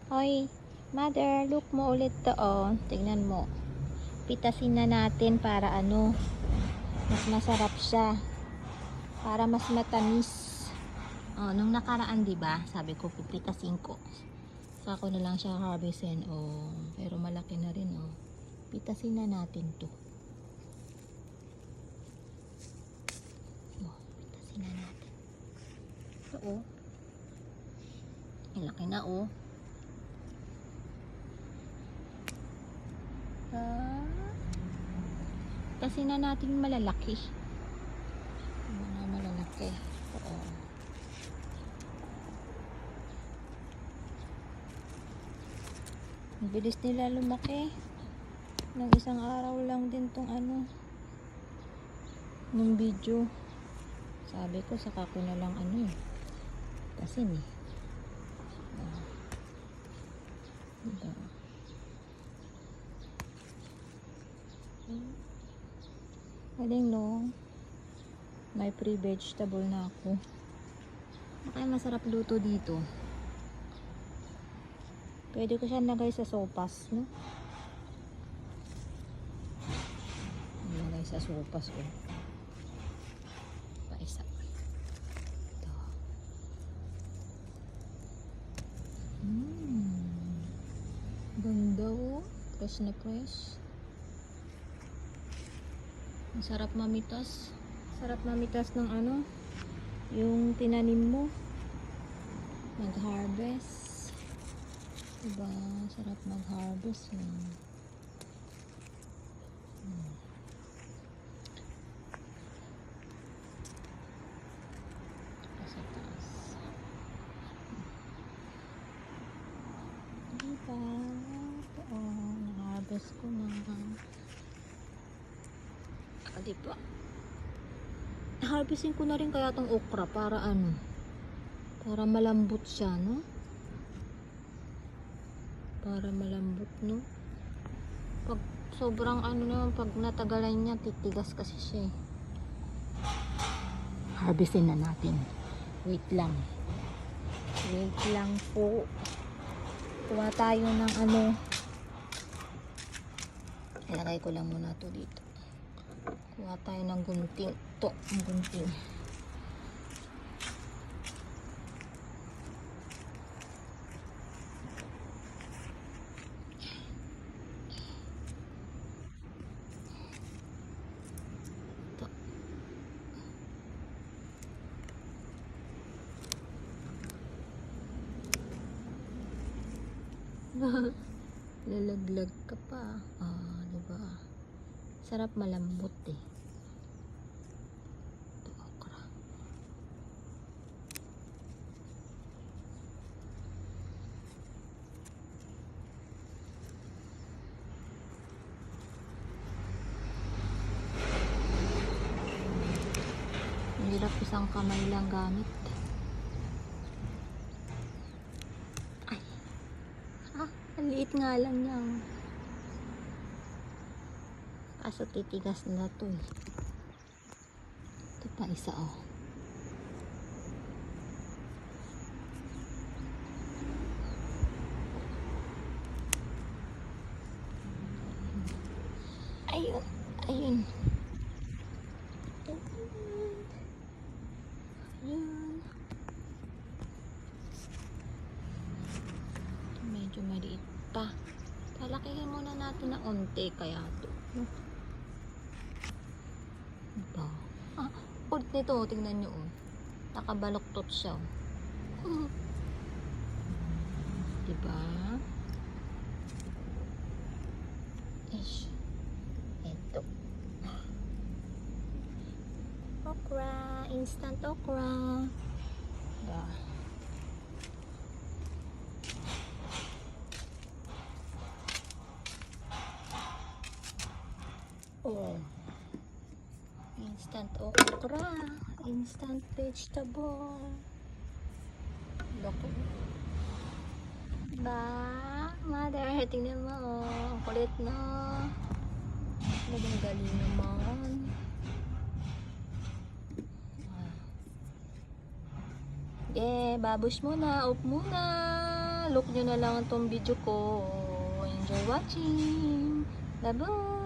Hoy, mother, look mo ulit to, oh. Tingnan mo. Pitasin na natin para ano, mas masarap siya. Para mas matamis. Oh, nung nakaraan, 'di ba? Sabi ko pipitasin ko. Saka ko na lang siya harvestin. Oh, pero malaki na rin, oh. Pitasin na natin 'to. Oh, pitasin na natin. Ito, oh. Malaki na, oh. Kasi na natin malalaki. Mga malalaki. Oo. Ang bilis nila lumaki. Nang isang araw lang din tong ano, ng video. Sabi ko, saka ko na lang ano eh. Kasi eh. Diba? Galing no. May free vegetable na ako. Kaya masarap luto dito. Pwede ko siya nagay sa sopas, no? Nagay sa sopas, oh. Pa isa. Ito. Ganda, oh. Fresh na fresh. Ang sarap mamitas. Sarap mamitas ng ano, yung tinanim mo. Mag-harvest. Diba? Sarap mag-harvest yun. Sa taas. Diba? Oo, na-harvest ko na. Diba? Harvestin ko na rin kaya tong okra para ano, para malambot siya, no? Para malambot, no? Pag sobrang ano naman, pag natagalan niya, titigas kasi siya eh. Harvestin na natin. Wait lang. Wait lang po. Kuha tayo ng ano. Ilagay ko lang muna to dito. Kuha tayo ng gunting. Ito, ang gunting. Ito. Lalaglag ka pa. Ah, diba? Sarap malambot eh. Hirap isang kamay lang gamit. Ay. Ang liit nga lang niya. Kaso titigas na to eh. Ito pa isa oh. Ayun. Ayun. Medyo maliit pa. Palakihin muna natin na onte kaya to. Ito. Pult nito, tingnan nyo oh. Nakabaloktot siya oh. Diba? Ish. Ito. Okra. Instant okra. Diba? Oh. Instant okra. Instant vegetable. Loko. Diba? Mother, tingnan mo oh. Kulit no. Galing naman. Babush muna. Off muna. Look nyo na lang itong video ko. Enjoy watching. Bye-bye.